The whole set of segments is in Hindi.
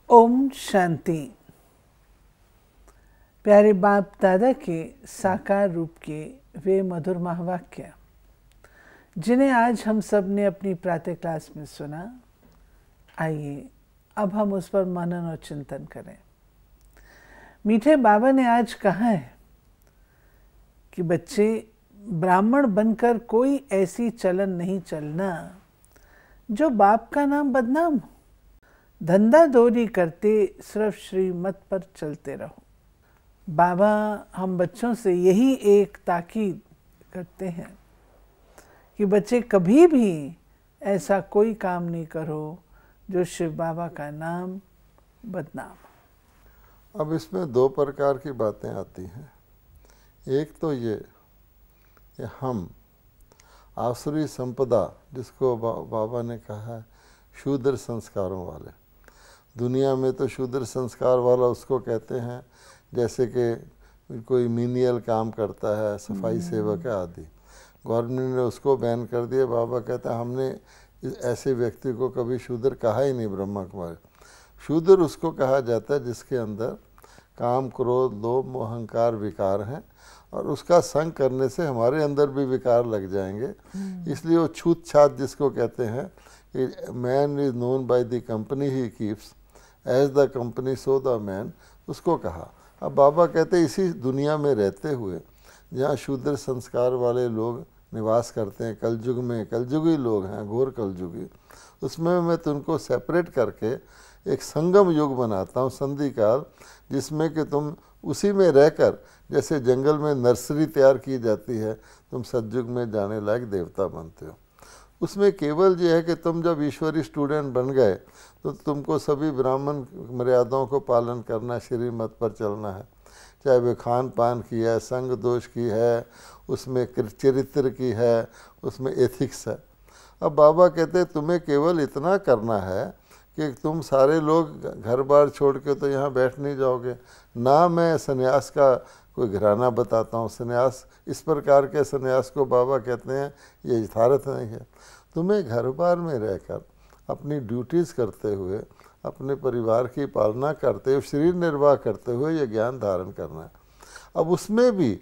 ओम शांति। प्यारे बाप दादा के साकार रूप के वे मधुर महावाक्य जिन्हें आज हम सब ने अपनी प्रातः क्लास में सुना, आइए अब हम उस पर मनन और चिंतन करें। मीठे बाबा ने आज कहा है कि बच्चे, ब्राह्मण बनकर कोई ऐसी चलन नहीं चलना जो बाप का नाम बदनाम हो। धंधा दौरी करते सिर्फ श्रीमत पर चलते रहो। बाबा हम बच्चों से यही एक ताकीद करते हैं कि बच्चे कभी भी ऐसा कोई काम नहीं करो जो शिव बाबा का नाम बदनाम। अब इसमें दो प्रकार की बातें आती हैं। एक तो ये कि हम आसुरी संपदा, जिसको बाबा ने कहा है शूद्र संस्कारों वाले, दुनिया में तो शूद्र संस्कार वाला उसको कहते हैं जैसे कि कोई मीनियल काम करता है, सफाई सेवक है आदि। गवर्नमेंट ने उसको बैन कर दिया। बाबा कहता है हमने ऐसे व्यक्ति को कभी शूद्र कहा ही नहीं। ब्रह्मा कुमारी शूद्र उसको कहा जाता है जिसके अंदर काम, क्रोध, लोभ, मोह, अहंकार विकार हैं और उसका संग करने से हमारे अंदर भी विकार लग जाएंगे। इसलिए वो छूत छात जिसको कहते हैं कि man is known by the company he keeps, as the company so the man, उसको कहा। अब बाबा कहते इसी दुनिया में रहते हुए जहाँ शूद्र संस्कार वाले लोग निवास करते हैं, कलयुग में कलयुगी लोग हैं, घोर कलयुगी, उसमें मैं तुमको सेपरेट करके एक संगम युग बनाता हूँ, संधि काल, जिसमें कि तुम उसी में रहकर जैसे जंगल में नर्सरी तैयार की जाती है, तुम सतयुग में जाने लायक देवता बनते हो। उसमें केवल ये है कि तुम जब ईश्वरी स्टूडेंट बन गए तो तुमको सभी ब्राह्मण मर्यादाओं को पालन करना, श्रीमत पर चलना है, चाहे वे खान पान की है, संग दोष की है, उसमें चरित्र की है, उसमें एथिक्स है। अब बाबा कहते हैं तुम्हें केवल इतना करना है कि तुम सारे लोग घर बार छोड़ के तो यहाँ बैठ नहीं जाओगे ना। मैं सन्यास का कोई घराना बताता हूँ। सन्यास, इस प्रकार के सन्यास को बाबा कहते हैं ये यथार्थ नहीं है। तुम्हें घर बार में रहकर अपनी ड्यूटीज़ करते हुए, अपने परिवार की पालना करते हुए, शरीर निर्वाह करते हुए ये ज्ञान धारण करना है। अब उसमें भी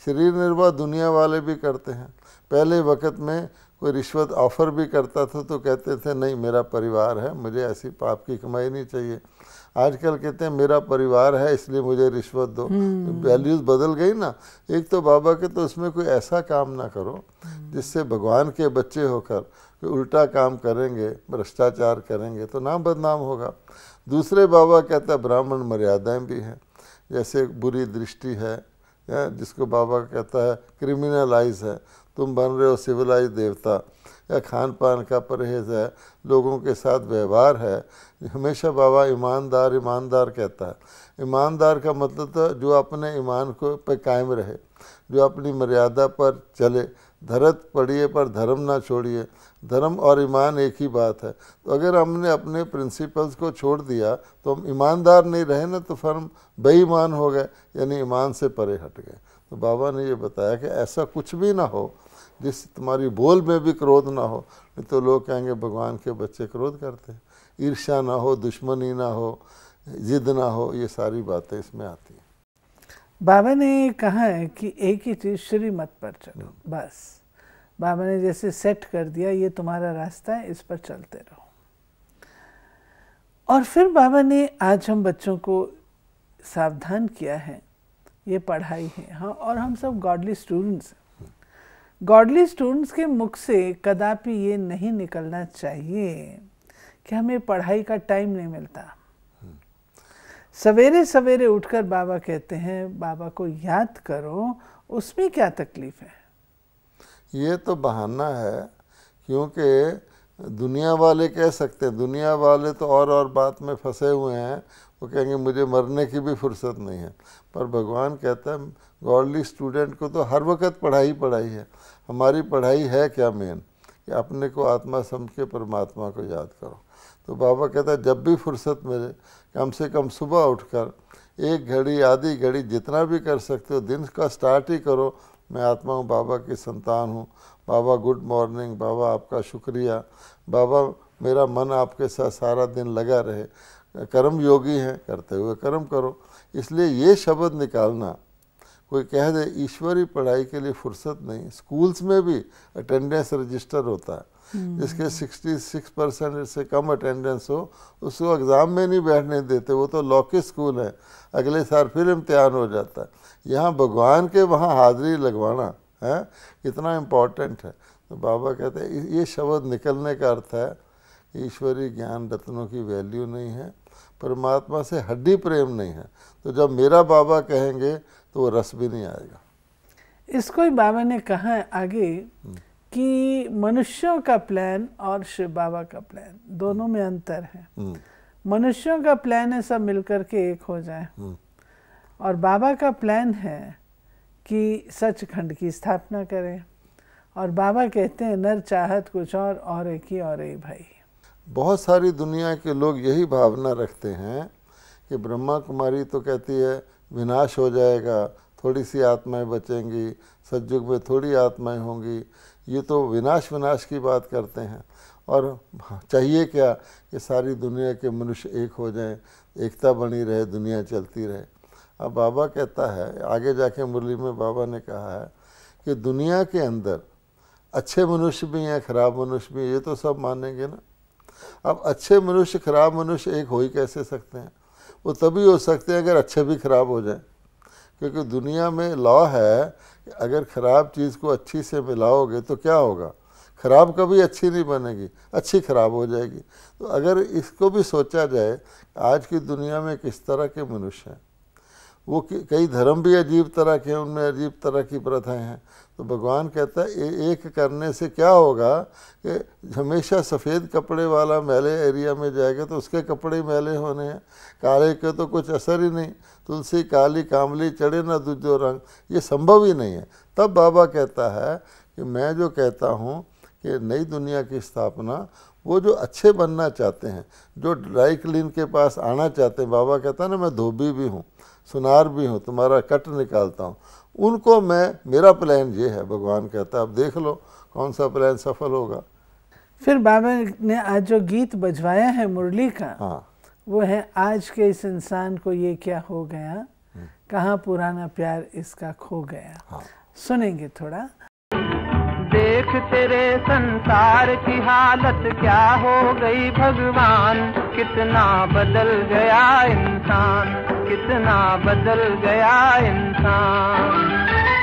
शरीर निर्वाह दुनिया वाले भी करते हैं। पहले वक्त में कोई रिश्वत ऑफ़र भी करता था तो कहते थे नहीं मेरा परिवार है, मुझे ऐसी पाप की कमाई नहीं चाहिए। आजकल कहते हैं मेरा परिवार है इसलिए मुझे रिश्वत दो। वैल्यूज़ बदल गई ना। एक तो बाबा के तो उसमें कोई ऐसा काम ना करो जिससे भगवान के बच्चे होकर कोई उल्टा काम करेंगे, भ्रष्टाचार करेंगे तो नाम बदनाम होगा। दूसरे बाबा कहते हैं ब्राह्मण मर्यादाएं भी हैं, जैसे बुरी दृष्टि है जिसको बाबा कहता है क्रिमिनलाइज है, तुम बन रहे हो सिविलाइज देवता, या खान पान का परहेज है, लोगों के साथ व्यवहार है। हमेशा बाबा ईमानदार ईमानदार कहता है। ईमानदार का मतलब तो जो अपने ईमान को पे कायम रहे, जो अपनी मर्यादा पर चले, धरत पड़िए पर धर्म ना छोड़िए। धर्म और ईमान एक ही बात है। तो अगर हमने अपने प्रिंसिपल्स को छोड़ दिया तो हम ईमानदार नहीं रहे ना, तो फिर हम बेईमान हो गए, यानी ईमान से परे हट गए। तो बाबा ने ये बताया कि ऐसा कुछ भी ना हो जिससे तुम्हारी बोल में भी क्रोध ना हो, नहीं तो लोग कहेंगे भगवान के बच्चे क्रोध करते हैं। ईर्ष्या ना हो, दुश्मनी ना हो, जिद ना हो, ये सारी बातें इसमें आती हैं। बाबा ने कहा है कि एक ही चीज़, श्रीमत पर चलो, बस। बाबा ने जैसे सेट कर दिया ये तुम्हारा रास्ता है, इस पर चलते रहो। और फिर बाबा ने आज हम बच्चों को सावधान किया है, ये पढ़ाई है, हाँ, और हम सब गॉडली स्टूडेंट्स हैं। गॉडली स्टूडेंट्स के मुख से कदापि ये नहीं निकलना चाहिए कि हमें पढ़ाई का टाइम नहीं मिलता। सवेरे सवेरे उठकर बाबा कहते हैं बाबा को याद करो, उसमें क्या तकलीफ है? ये तो बहाना है, क्योंकि दुनिया वाले कह सकते हैं, दुनिया वाले तो और बात में फंसे हुए हैं, वो कहेंगे मुझे मरने की भी फुर्सत नहीं है। पर भगवान कहता है गॉडली स्टूडेंट को तो हर वक्त पढ़ाई पढ़ाई है। हमारी पढ़ाई है क्या मेन, कि अपने को आत्मा समझ के परमात्मा को याद करो। तो बाबा कहता है जब भी फुर्सत मिले, कम से कम सुबह उठकर एक घड़ी, आधी घड़ी, जितना भी कर सकते हो, दिन का स्टार्ट ही करो। मैं आत्मा हूँ, बाबा की संतान हूँ, बाबा गुड मॉर्निंग, बाबा आपका शुक्रिया, बाबा मेरा मन आपके साथ सारा दिन लगा रहे। कर्म योगी हैं, करते हुए कर्म करो। इसलिए ये शब्द निकालना, कोई कह दे ईश्वरी पढ़ाई के लिए फुर्सत नहीं। स्कूल्स में भी अटेंडेंस रजिस्टर होता है, जिसके 66% से कम अटेंडेंस हो उसको एग्ज़ाम में नहीं बैठने देते, वो तो लौकिक स्कूल है, अगले साल फिर इम्तिहान हो जाता है। यहाँ भगवान के वहाँ हाजिरी लगवाना है कितना इम्पोर्टेंट है। तो बाबा कहते हैं ये शब्द निकलने का अर्थ है ईश्वरी ज्ञान रत्नों की वैल्यू नहीं है, परमात्मा से हड्डी प्रेम नहीं है। तो जब मेरा बाबा कहेंगे तो वो रस भी नहीं आएगा। इसको ही बाबा ने कहा है आगे कि मनुष्यों का प्लान और शिव बाबा का प्लान दोनों में अंतर है। मनुष्यों का प्लान है सब मिलकर के एक हो जाए, और बाबा का प्लान है कि सचखंड की स्थापना करें। और बाबा कहते हैं नर चाहत कुछ और एक ही और एक भाई। बहुत सारी दुनिया के लोग यही भावना रखते हैं कि ब्रह्मा कुमारी तो कहती है विनाश हो जाएगा, थोड़ी सी आत्माएं बचेंगी, सतयुग में थोड़ी आत्माएं होंगी। ये तो विनाश की बात करते हैं। और चाहिए क्या कि सारी दुनिया के मनुष्य एक हो जाएं, एकता बनी रहे, दुनिया चलती रहे। अब बाबा कहता है आगे जाके मुरली में बाबा ने कहा है कि दुनिया के अंदर अच्छे मनुष्य भी हैं, खराब मनुष्य भी, ये तो सब मानेंगे ना। अब अच्छे मनुष्य खराब मनुष्य एक हो ही कैसे सकते हैं? वो तभी हो सकते हैं अगर अच्छे भी खराब हो जाएं, क्योंकि दुनिया में लॉ है कि अगर खराब चीज़ को अच्छी से मिलाओगे तो क्या होगा, खराब कभी अच्छी नहीं बनेगी, अच्छी खराब हो जाएगी। तो अगर इसको भी सोचा जाए आज की दुनिया में किस तरह के मनुष्य हैं, वो कई धर्म भी अजीब तरह के हैं, उनमें अजीब तरह की प्रथाएं हैं। तो भगवान कहता है एक करने से क्या होगा कि हमेशा सफ़ेद कपड़े वाला मैले एरिया में जाएगा तो उसके कपड़े मैले होने हैं, काले के तो कुछ असर ही नहीं। तुलसी काली कामली चढ़े ना दूजो रंग, ये संभव ही नहीं है। तब बाबा कहता है कि मैं जो कहता हूँ कि नई दुनिया की स्थापना, वो जो अच्छे बनना चाहते हैं, जो ड्राई क्लीन के पास आना चाहते हैं, बाबा कहता है ना मैं धोबी भी हूँ, सुनार भी हूँ, तुम्हारा कट निकालता हूँ, उनको मेरा प्लान ये है। भगवान कहता है अब देख लो कौन सा प्लान सफल होगा। फिर बाबा ने आज जो गीत बजवाया है मुरली का, हाँ, वो है आज के इस इंसान को ये क्या हो गया, कहाँ पुराना प्यार इसका खो गया। हाँ। सुनेंगे थोड़ा। देख तेरे संसार की हालत क्या हो गई भगवान, कितना बदल गया इंसान, कितना बदल गया इंसान।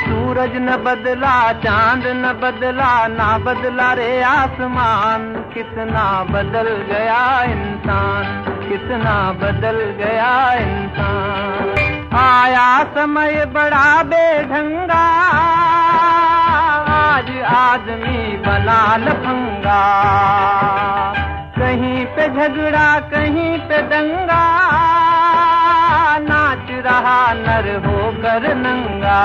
सूरज न बदला, चांद न बदला, ना बदला रे आसमान, कितना बदल गया इंसान, कितना बदल गया इंसान। आया समय बड़ा बेढंगा, आज आदमी बना लफंगा, कहीं पे झगड़ा कहीं पे दंगा, नाच रहा नर होकर नंगा।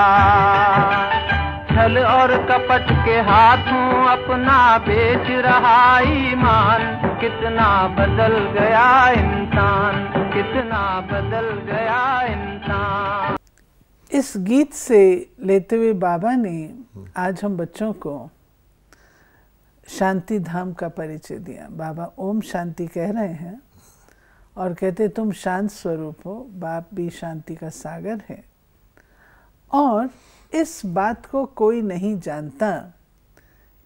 छल और कपट के हाथों अपना बेच रहा ईमान, कितना बदल गया इंसान, कितना बदल गया इंसान। इस गीत से लेते हुए बाबा ने आज हम बच्चों को शांति धाम का परिचय दिया। बाबा ओम शांति कह रहे हैं और कहते तुम शांत स्वरूप हो, बाप भी शांति का सागर है। और इस बात को कोई नहीं जानता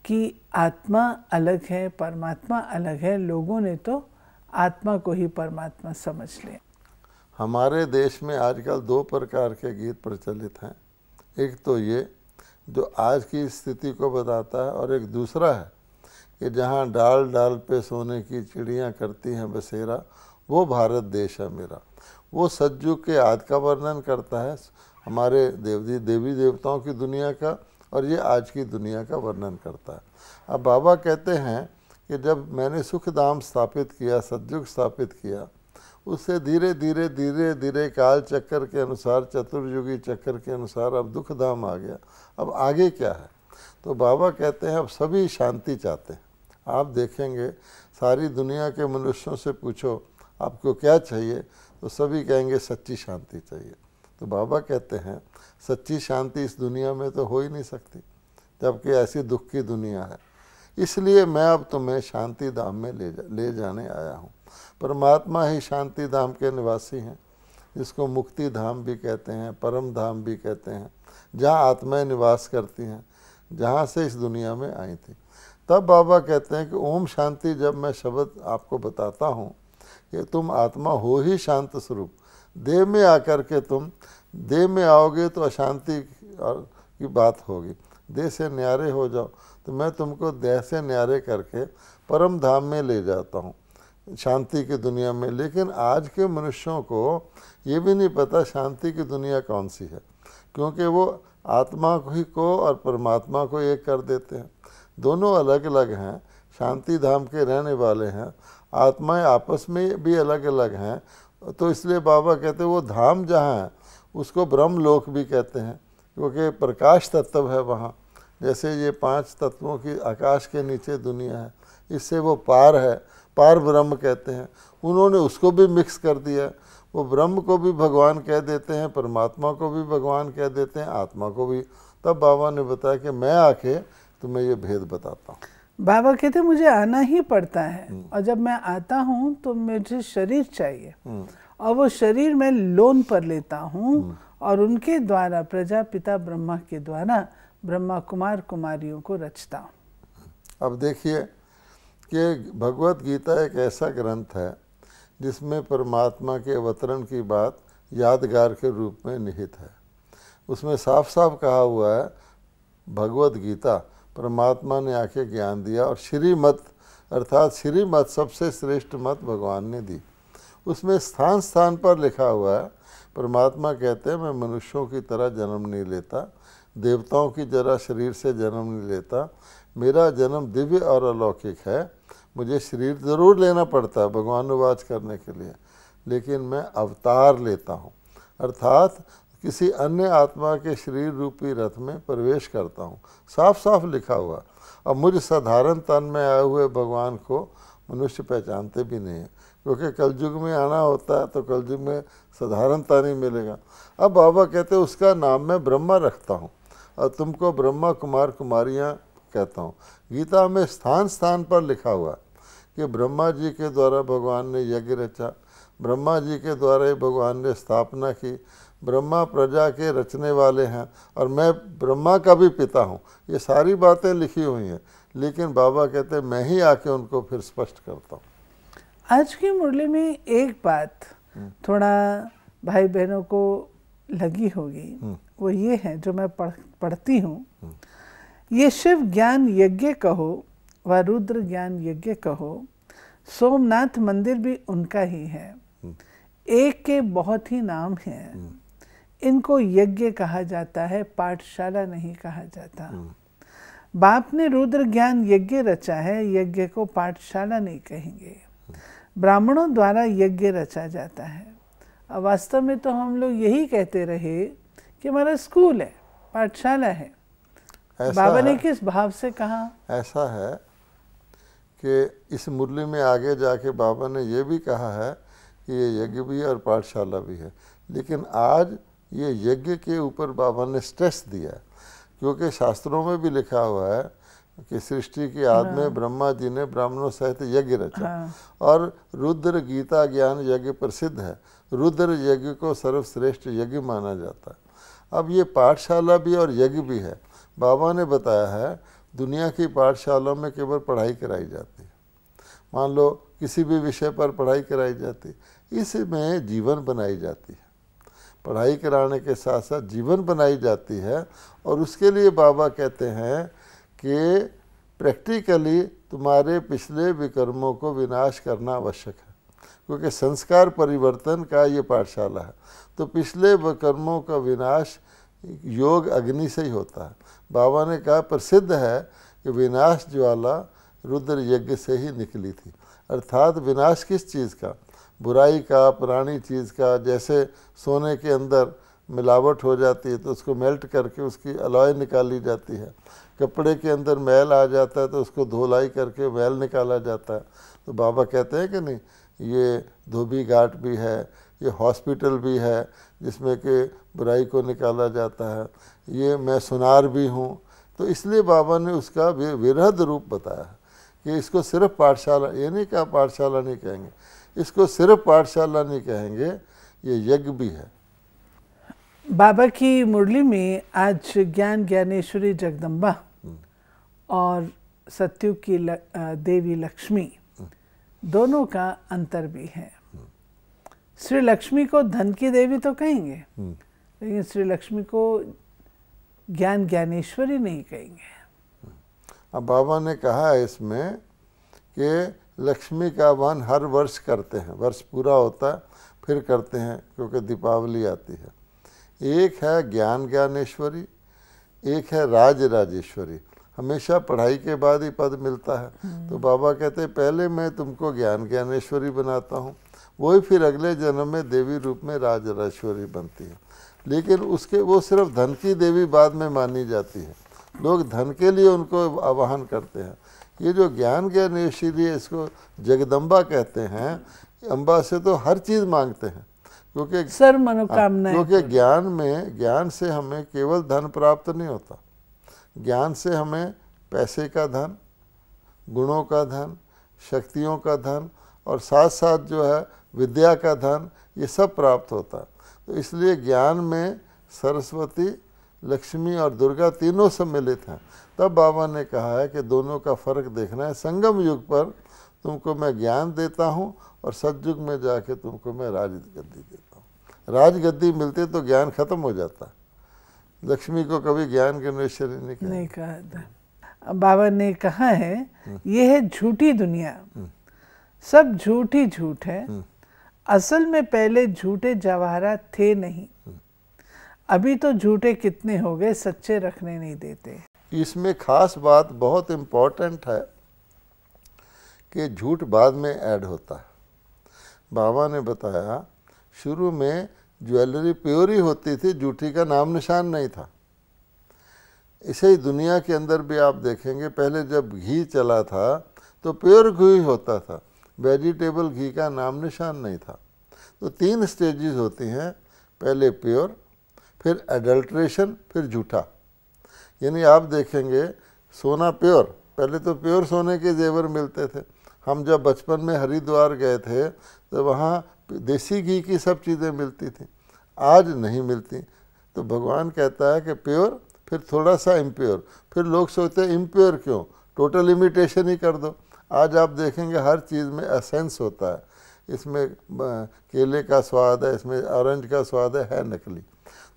कि आत्मा अलग है, परमात्मा अलग है। लोगों ने तो आत्मा को ही परमात्मा समझ लिया। हमारे देश में आजकल दो प्रकार के गीत प्रचलित हैं। एक तो ये जो आज की स्थिति को बताता है, और एक दूसरा है कि जहाँ डाल डाल पे सोने की चिड़ियाँ करती हैं बसेरा, वो भारत देश है मेरा। वो सतयुग के आदि का वर्णन करता है, हमारे देवी देवताओं की दुनिया का, और ये आज की दुनिया का वर्णन करता है। अब बाबा कहते हैं कि जब मैंने सुखधाम स्थापित किया, सतयुग स्थापित किया, उससे धीरे धीरे धीरे धीरे काल चक्कर के अनुसार, चतुर्युगी चक्कर के अनुसार अब दुखधाम आ गया। अब आगे क्या है? तो बाबा कहते हैं अब सभी शांति चाहते हैं। आप देखेंगे सारी दुनिया के मनुष्यों से पूछो आपको क्या चाहिए, तो सभी कहेंगे सच्ची शांति चाहिए। तो बाबा कहते हैं सच्ची शांति इस दुनिया में तो हो ही नहीं सकती, जबकि ऐसी दुख की दुनिया है। इसलिए मैं अब तुम्हें शांति धाम में ले जाने आया हूँ। परमात्मा ही शांति धाम के निवासी हैं, जिसको मुक्ति धाम भी कहते हैं, परम धाम भी कहते हैं, जहाँ आत्माएं निवास करती हैं, जहाँ से इस दुनिया में आई थी। तब बाबा कहते हैं कि ओम शांति जब मैं शब्द आपको बताता हूँ कि तुम आत्मा हो ही शांत स्वरूप, देह में आकर के तुम देह में आओगे तो अशांति की बात होगी, देह से न्यारे हो जाओ तो मैं तुमको देह से न्यारे करके परम धाम में ले जाता हूँ, शांति की दुनिया में। लेकिन आज के मनुष्यों को ये भी नहीं पता शांति की दुनिया कौन सी है, क्योंकि वो आत्मा को और परमात्मा को एक कर देते हैं। दोनों अलग अलग हैं, शांति धाम के रहने वाले हैं, आत्माएं आपस में भी अलग अलग हैं। तो इसलिए बाबा कहते हैं वो धाम जहाँ है उसको ब्रह्म लोक भी कहते हैं, क्योंकि प्रकाश तत्व है वहाँ। जैसे ये 5 तत्वों की आकाश के नीचे दुनिया है, इससे वो पार है, पार ब्रह्म कहते हैं। उन्होंने उसको भी मिक्स कर दिया, वो ब्रह्म को भी भगवान कह देते हैं, परमात्मा को भी भगवान कह देते हैं, आत्मा को भी। तब बाबा ने बताया कि मैं आके तुम्हें ये भेद बताता हूँ। बाबा कहते मुझे आना ही पड़ता है, और जब मैं आता हूँ तो मुझे शरीर चाहिए, और वो शरीर मैं लोन पर लेता हूँ, और उनके द्वारा प्रजापिता ब्रह्मा के द्वारा ब्रह्मा कुमार कुमारियों को रचता हूँ। अब देखिए कि भगवत गीता एक ऐसा ग्रंथ है जिसमें परमात्मा के अवतरण की बात यादगार के रूप में निहित है। उसमें साफ साफ कहा हुआ है, भगवत गीता परमात्मा ने आके ज्ञान दिया, और श्रीमत अर्थात श्रीमत सबसे श्रेष्ठ मत भगवान ने दी। उसमें स्थान स्थान पर लिखा हुआ है, परमात्मा कहते हैं मैं मनुष्यों की तरह जन्म नहीं लेता, देवताओं की जरा शरीर से जन्म नहीं लेता, मेरा जन्म दिव्य और अलौकिक है, मुझे शरीर ज़रूर लेना पड़ता है भगवानुवाच करने के लिए, लेकिन मैं अवतार लेता हूँ, अर्थात किसी अन्य आत्मा के शरीर रूपी रथ में प्रवेश करता हूँ। साफ साफ लिखा हुआ। अब मुझ साधारण तन में आए हुए भगवान को मनुष्य पहचानते भी नहीं है, क्योंकि कलयुग में आना होता है तो कलयुग में साधारण तन ही मिलेगा। अब बाबा कहते हैं उसका नाम मैं ब्रह्मा रखता हूँ, और तुमको ब्रह्मा कुमार कुमारियाँ कहता हूँ। गीता में स्थान स्थान पर लिखा हुआ कि ब्रह्मा जी के द्वारा भगवान ने यज्ञ रचा, ब्रह्मा जी के द्वारा ही भगवान ने स्थापना की, ब्रह्मा प्रजा के रचने वाले हैं, और मैं ब्रह्मा का भी पिता हूँ। ये सारी बातें लिखी हुई हैं, लेकिन बाबा कहते हैं मैं ही आके उनको फिर स्पष्ट करता हूँ। आज की मुरली में एक बात थोड़ा भाई बहनों को लगी होगी, वो ये है जो मैं पढ़ती हूँ, ये शिव ज्ञान यज्ञ कहो व रुद्र ज्ञान यज्ञ कहो, सोमनाथ मंदिर भी उनका ही है, एक के बहुत ही नाम हैं, इनको यज्ञ कहा जाता है, पाठशाला नहीं कहा जाता। बाप ने रुद्र ज्ञान यज्ञ रचा है, यज्ञ को पाठशाला नहीं कहेंगे। ब्राह्मणों द्वारा यज्ञ रचा जाता है। अब वास्तव में तो हम लोग यही कहते रहे कि हमारा स्कूल है, पाठशाला है। बाबा ने किस भाव से कहा? ऐसा है कि इस मुरली में आगे जाके बाबा ने ये भी कहा है कि ये यज्ञ भी है और पाठशाला भी है, लेकिन आज ये यज्ञ के ऊपर बाबा ने स्ट्रेस दिया है, क्योंकि शास्त्रों में भी लिखा हुआ है कि सृष्टि की आदि में ब्रह्मा जी ने ब्राह्मणों सहित यज्ञ रचा, और रुद्र गीता ज्ञान यज्ञ प्रसिद्ध है, रुद्र यज्ञ को सर्वश्रेष्ठ यज्ञ माना जाता है। अब ये पाठशाला भी और यज्ञ भी है। बाबा ने बताया है दुनिया की पाठशालाओं में केवल पढ़ाई कराई जाती है, मान लो किसी भी विषय पर पढ़ाई कराई जाती है, इसमें जीवन बनाई जाती है। पढ़ाई कराने के साथ साथ जीवन बनाई जाती है, और उसके लिए बाबा कहते हैं कि प्रैक्टिकली तुम्हारे पिछले विकर्मों को विनाश करना आवश्यक है, क्योंकि संस्कार परिवर्तन का ये पाठशाला है। तो पिछले विकर्मों का विनाश योग अग्नि से ही होता है। बाबा ने कहा प्रसिद्ध है कि विनाश ज्वाला रुद्र यज्ञ से ही निकली थी, अर्थात विनाश किस चीज़ का? बुराई का, पुरानी चीज़ का। जैसे सोने के अंदर मिलावट हो जाती है तो उसको मेल्ट करके उसकी अलॉय निकाली जाती है, कपड़े के अंदर मैल आ जाता है तो उसको धुलाई करके मैल निकाला जाता है। तो बाबा कहते हैं कि नहीं, ये धोबी घाट भी है, ये हॉस्पिटल भी है जिसमें कि बुराई को निकाला जाता है, ये मैं सुनार भी हूँ। तो इसलिए बाबा ने उसका विरहद रूप बताया है कि इसको सिर्फ पाठशाला, ये नहीं कहा पाठशाला नहीं कहेंगे, इसको सिर्फ पाठशाला नहीं कहेंगे, ये यज्ञ भी है। बाबा की मुरली में आज ज्ञान ज्ञानेश्वरी जगदम्बा और सत्युग की देवी लक्ष्मी दोनों का अंतर भी है। श्री लक्ष्मी को धन की देवी तो कहेंगे, लेकिन श्री लक्ष्मी को ज्ञान ज्ञानेश्वरी नहीं कहेंगे। अब बाबा ने कहा है इसमें कि लक्ष्मी का आह्वान हर वर्ष करते हैं, वर्ष पूरा होता है फिर करते हैं, क्योंकि दीपावली आती है। एक है ज्ञान ज्ञानेश्वरी, एक है राज राजेश्वरी। हमेशा पढ़ाई के बाद ही पद मिलता है। तो बाबा कहते हैं पहले मैं तुमको ज्ञान ज्ञानेश्वरी बनाता हूँ, वही फिर अगले जन्म में देवी रूप में राज राजेश्वरी बनती है। लेकिन उसके वो सिर्फ धन की देवी बाद में मानी जाती है, लोग धन के लिए उनको आवाहन करते हैं। ये जो ज्ञान ज्ञानेश्वरी है, इसको जगदम्बा कहते हैं। अम्बा से तो हर चीज़ मांगते हैं, क्योंकि सर्व मनोकामनाएं, क्योंकि ज्ञान में, ज्ञान से हमें केवल धन प्राप्त नहीं होता, ज्ञान से हमें पैसे का धन, गुणों का धन, शक्तियों का धन और साथ साथ जो है विद्या का धन, ये सब प्राप्त होता है। तो इसलिए ज्ञान में सरस्वती, लक्ष्मी और दुर्गा तीनों सम्मिलित हैं। तब बाबा ने कहा है कि दोनों का फर्क देखना है। संगम युग पर तुमको मैं ज्ञान देता हूँ और सतयुग में जाके तुमको मैं राजगद्दी देता हूँ। राजगद्दी मिलते तो ज्ञान खत्म हो जाता है। लक्ष्मी को कभी ज्ञान ज्ञानेश्वरी नहीं कहा था। बाबा ने कहा है ये है झूठी दुनिया, सब झूठी झूठ है। असल में पहले झूठे जवाहरात थे नहीं, अभी तो झूठे कितने हो गए, सच्चे रखने नहीं देते। इसमें खास बात बहुत इम्पोर्टेंट है कि झूठ बाद में ऐड होता है। बाबा ने बताया शुरू में ज्वेलरी प्योर ही होती थी, झूठी का नाम निशान नहीं था। इसे ही दुनिया के अंदर भी आप देखेंगे, पहले जब घी चला था तो प्योर घी होता था, वेजिटेबल घी का नाम निशान नहीं था। तो 3 स्टेजेस होती हैं, पहले प्योर, फिर एडल्ट्रेशन, फिर झूठा। यानी आप देखेंगे सोना प्योर, पहले तो प्योर सोने के जेवर मिलते थे। हम जब बचपन में हरिद्वार गए थे तो वहाँ देसी घी की सब चीज़ें मिलती थी, आज नहीं मिलती। तो भगवान कहता है कि प्योर, फिर थोड़ा सा इम्प्योर, फिर लोग सोचते हैं इम्प्योर क्यों, टोटल इमिटेशन ही कर दो। आज आप देखेंगे हर चीज़ में एसेंस होता है, इसमें केले का स्वाद है, इसमें ऑरेंज का स्वाद है नकली।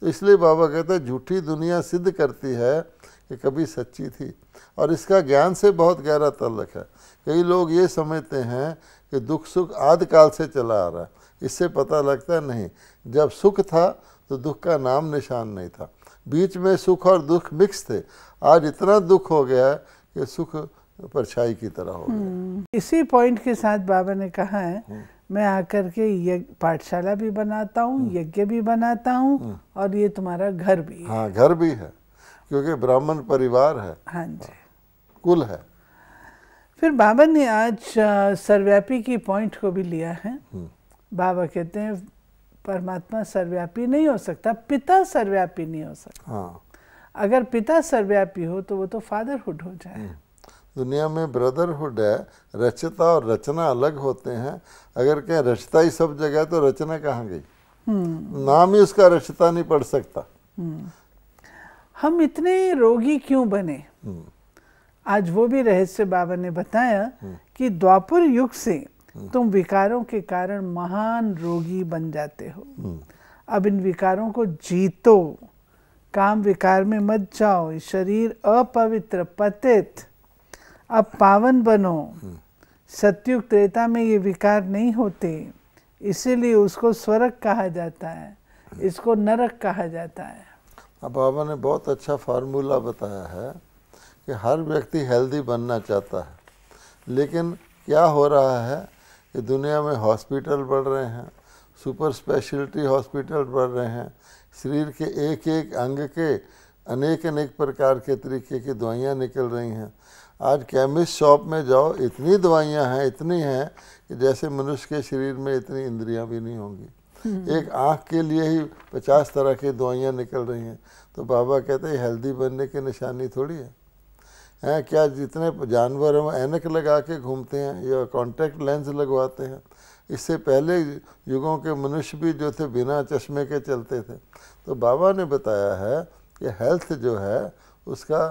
तो इसलिए बाबा कहते हैं झूठी दुनिया सिद्ध करती है कि कभी सच्ची थी, और इसका ज्ञान से बहुत गहरा ताल्लुक है। कई लोग ये समझते हैं कि दुख सुख आदिकाल से चला आ रहा है, इससे पता लगता है नहीं, जब सुख था तो दुख का नाम निशान नहीं था, बीच में सुख और दुख मिक्स थे। आज इतना दुख हो गया है कि सुख परछाई की तरह हो गया। इसी पॉइंट के साथ बाबा ने कहा है मैं आकर के यज्ञ पाठशाला भी बनाता हूँ, यज्ञ भी बनाता हूँ, और ये तुम्हारा घर भी है। हाँ, घर भी है, क्योंकि ब्राह्मण परिवार है। हाँ जी, कुल है। फिर बाबा ने आज सर्वव्यापी की पॉइंट को भी लिया है। बाबा कहते हैं परमात्मा सर्वव्यापी नहीं हो सकता, पिता सर्वव्यापी नहीं हो सकता। हाँ, अगर पिता सर्वव्यापी हो तो वो तो फादरहुड हो जाए। दुनिया में ब्रदरहुड है, रचता और रचना अलग होते हैं। अगर कहें रचता ही सब जगह तो रचना कहाँ गई? नाम ही उसका रचता नहीं पढ़ सकता। हम इतने रोगी क्यों बने? आज वो भी रहस्य बाबा ने बताया कि द्वापर युग से तुम विकारों के कारण महान रोगी बन जाते हो। अब इन विकारों को जीतो, काम विकार में मत जाओ, शरीर अपवित्र पतित, अब पावन बनो। सतयुग त्रेता में ये विकार नहीं होते, इसीलिए उसको स्वर्ग कहा जाता है, इसको नरक कहा जाता है। अब बाबा ने बहुत अच्छा फार्मूला बताया है कि हर व्यक्ति हेल्दी बनना चाहता है, लेकिन क्या हो रहा है कि दुनिया में हॉस्पिटल बढ़ रहे हैं, सुपर स्पेशलिटी हॉस्पिटल बढ़ रहे हैं, शरीर के एक एक अंग के अनेक अनेक प्रकार के तरीके की दवाइयाँ निकल रही हैं। आज केमिस्ट शॉप में जाओ, इतनी दवाइयाँ हैं, इतनी हैं कि जैसे मनुष्य के शरीर में इतनी इंद्रियां भी नहीं होंगी। एक आँख के लिए ही 50 तरह की दवाइयाँ निकल रही हैं। तो बाबा कहते हैं हेल्दी बनने की निशानी थोड़ी है। हैं, क्या जितने जानवर हैं वो ऐनक लगा के घूमते हैं या कॉन्टैक्ट लेंस लगवाते हैं। इससे पहले युगों के मनुष्य भी जो थे बिना चश्मे के चलते थे। तो बाबा ने बताया है कि हेल्थ जो है उसका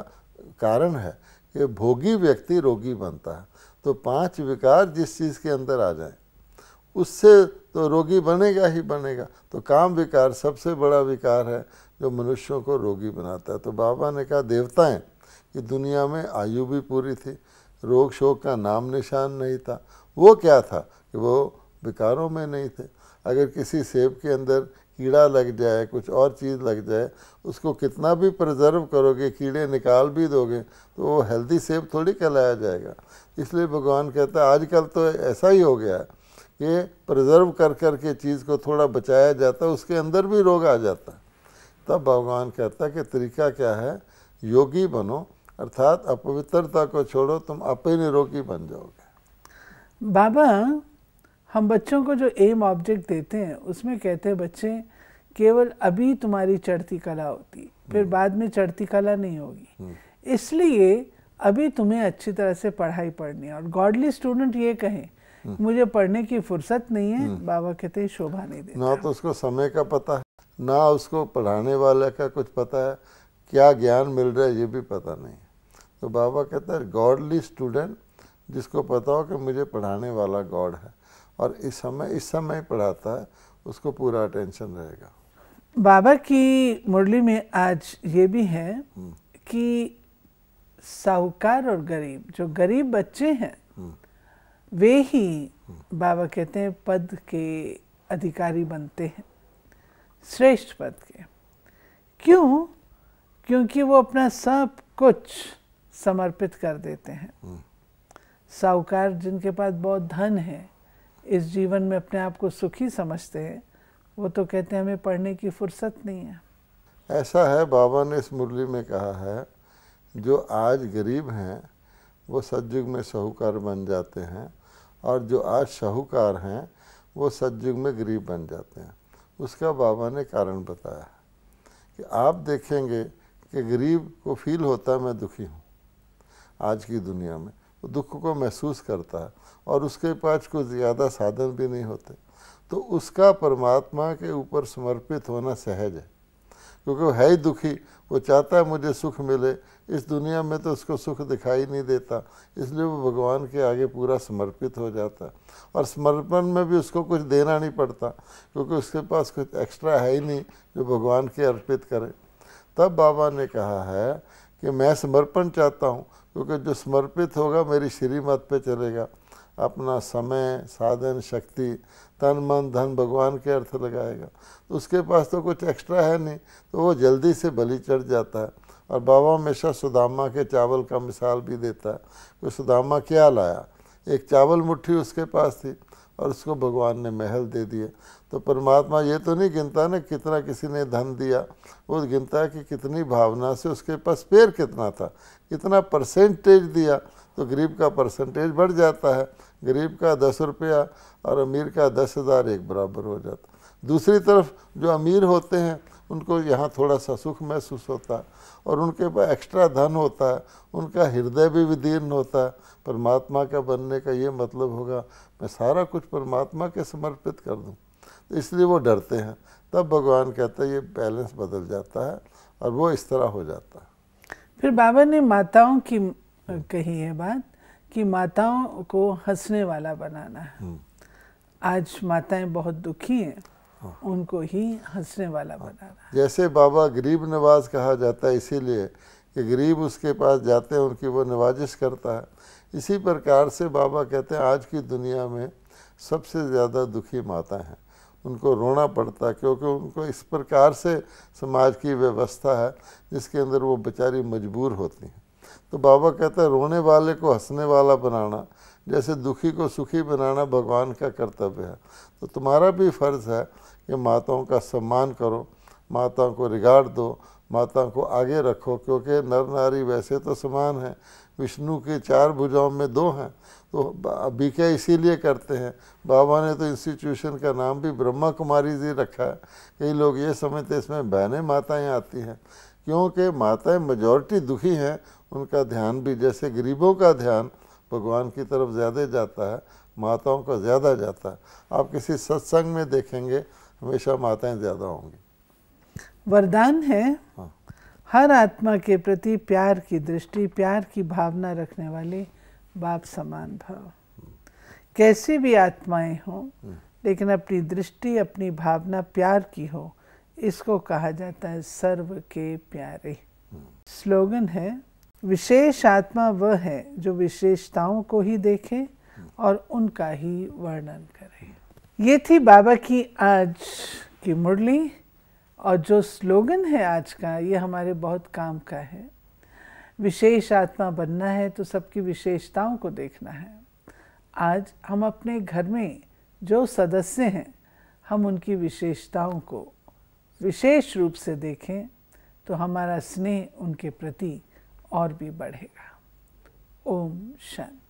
कारण है कि भोगी व्यक्ति रोगी बनता है। तो 5 विकार जिस चीज़ के अंदर आ जाए उससे तो रोगी बनेगा ही बनेगा। तो काम विकार सबसे बड़ा विकार है जो मनुष्यों को रोगी बनाता है। तो बाबा ने कहा देवताएं कि दुनिया में आयु भी पूरी थी, रोग शोक का नाम निशान नहीं था। वो क्या था कि वो विकारों में नहीं थे। अगर किसी सेब के अंदर कीड़ा लग जाए, कुछ और चीज़ लग जाए, उसको कितना भी प्रिजर्व करोगे, कीड़े निकाल भी दोगे तो वो हेल्दी सेब थोड़ी कहलाया जाएगा। इसलिए भगवान कहता है आजकल तो ऐसा ही हो गया है कि प्रिजर्व कर कर के चीज़ को थोड़ा बचाया जाता है, उसके अंदर भी रोग आ जाता है। तब भगवान कहता है कि तरीका क्या है, योगी बनो, अर्थात अपवित्रता को छोड़ो, तुम आपे निरोगी बन जाओगे। बाबा हम बच्चों को जो एम ऑब्जेक्ट देते हैं उसमें कहते हैं बच्चे केवल अभी तुम्हारी चढ़ती कला होती, फिर बाद में चढ़ती कला नहीं होगी, इसलिए अभी तुम्हें अच्छी तरह से पढ़ाई पढ़नी है। और गॉडली स्टूडेंट ये कहें मुझे पढ़ने की फुर्सत नहीं है, बाबा कहते हैं शोभा नहीं देता। ना तो उसको समय का पता है, ना उसको पढ़ाने वाले का कुछ पता है, क्या ज्ञान मिल रहा है ये भी पता नहीं। तो बाबा कहता है गॉडली स्टूडेंट जिसको पता हो कि मुझे पढ़ाने वाला गॉड है और इस समय पढ़ाता है, उसको पूरा अटेंशन रहेगा। बाबा की मुरली में आज ये भी है कि साहूकार और गरीब, जो गरीब बच्चे हैं वे ही बाबा कहते हैं पद के अधिकारी बनते हैं, श्रेष्ठ पद के। क्यों? क्योंकि वो अपना सब कुछ समर्पित कर देते हैं। साहूकार जिनके पास बहुत धन है, इस जीवन में अपने आप को सुखी समझते हैं, वो तो कहते हैं हमें पढ़ने की फुर्सत नहीं है। ऐसा है, बाबा ने इस मुरली में कहा है जो आज गरीब हैं वो सतयुग में साहूकार बन जाते हैं, और जो आज साहूकार हैं वो सतयुग में गरीब बन जाते हैं। उसका बाबा ने कारण बताया है कि आप देखेंगे कि गरीब को फील होता है मैं दुखी हूँ, आज की दुनिया में वो दुख को महसूस करता है और उसके पास कुछ ज़्यादा साधन भी नहीं होते, तो उसका परमात्मा के ऊपर समर्पित होना सहज है, क्योंकि वो है ही दुखी। वो चाहता है मुझे सुख मिले, इस दुनिया में तो उसको सुख दिखाई नहीं देता, इसलिए वो भगवान के आगे पूरा समर्पित हो जाता है। और समर्पण में भी उसको कुछ देना नहीं पड़ता, क्योंकि उसके पास कुछ एक्स्ट्रा है ही नहीं जो भगवान के अर्पित करे। तब बाबा ने कहा है कि मैं समर्पण चाहता हूँ, क्योंकि जो समर्पित होगा मेरी श्रीमत पे चलेगा, अपना समय, साधन, शक्ति, तन मन धन भगवान के अर्थ लगाएगा, तो उसके पास तो कुछ एक्स्ट्रा है नहीं, तो वो जल्दी से बलि चढ़ जाता है। और बाबा हमेशा सुदामा के चावल का मिसाल भी देता है कि सुदामा क्या लाया, एक चावल मुट्ठी उसके पास थी और उसको भगवान ने महल दे दिए। तो परमात्मा ये तो नहीं गिनता ना कितना किसी ने धन दिया, वो गिनता है कि कितनी भावना से उसके पास पेड़ कितना था, कितना परसेंटेज दिया, तो गरीब का परसेंटेज बढ़ जाता है। गरीब का 10 रुपया और अमीर का 10,000 एक बराबर हो जाता। दूसरी तरफ जो अमीर होते हैं उनको यहाँ थोड़ा सा सुख महसूस होता है और उनके पास एक्स्ट्रा धन होता है, उनका हृदय भी विदीर्ण होता है। परमात्मा का बनने का ये मतलब होगा मैं सारा कुछ परमात्मा के समर्पित कर दूँ, तो इसलिए वो डरते हैं। तब भगवान कहता है ये बैलेंस बदल जाता है और वो इस तरह हो जाता है। फिर बाबा ने माताओं की कही है बात कि माताओं को हंसने वाला बनाना है। आज माताएं बहुत दुखी हैं, उनको ही हंसने वाला बनाना है। जैसे बाबा गरीब नवाज कहा जाता है इसीलिए कि गरीब उसके पास जाते हैं, उनकी वो नवाजिश करता है। इसी प्रकार से बाबा कहते हैं आज की दुनिया में सबसे ज़्यादा दुखी माता हैं, उनको रोना पड़ता है, क्योंकि उनको इस प्रकार से समाज की व्यवस्था है जिसके अंदर वो बेचारी मजबूर होती हैं। तो बाबा कहता है रोने वाले को हंसने वाला बनाना, जैसे दुखी को सुखी बनाना भगवान का कर्तव्य है। तो तुम्हारा भी फर्ज है कि माताओं का सम्मान करो, माताओं को रिगार्ड दो, माताओं को आगे रखो, क्योंकि नर नारी वैसे तो समान हैं, विष्णु के 4 भुजाओं में 2 हैं। तो बीके इसीलिए करते हैं। बाबा ने तो इंस्टीट्यूशन का नाम भी ब्रह्मा कुमारी जी रखा है। कई लोग ये समझते इसमें बहनें माताएं आती हैं, क्योंकि माताएं मेजॉरिटी दुखी हैं, उनका ध्यान भी, जैसे गरीबों का ध्यान भगवान की तरफ ज़्यादा जाता है, माताओं का ज़्यादा जाता है। आप किसी सत्संग में देखेंगे हमेशा माताएं ज़्यादा होंगी। वरदान है हाँ। हर आत्मा के प्रति प्यार की दृष्टि, प्यार की भावना रखने वाले बाप समान भाव। कैसी भी आत्माएं हों, लेकिन अपनी दृष्टि, अपनी भावना प्यार की हो, इसको कहा जाता है सर्व के प्यारे। स्लोगन है, विशेष आत्मा वह है जो विशेषताओं को ही देखे और उनका ही वर्णन करे। ये थी बाबा की आज की मुरली, और जो स्लोगन है आज का, ये हमारे बहुत काम का है। विशेष आत्मा बनना है तो सबकी विशेषताओं को देखना है। आज हम अपने घर में जो सदस्य हैं, हम उनकी विशेषताओं को विशेष रूप से देखें तो हमारा स्नेह उनके प्रति और भी बढ़ेगा। ओम शांति।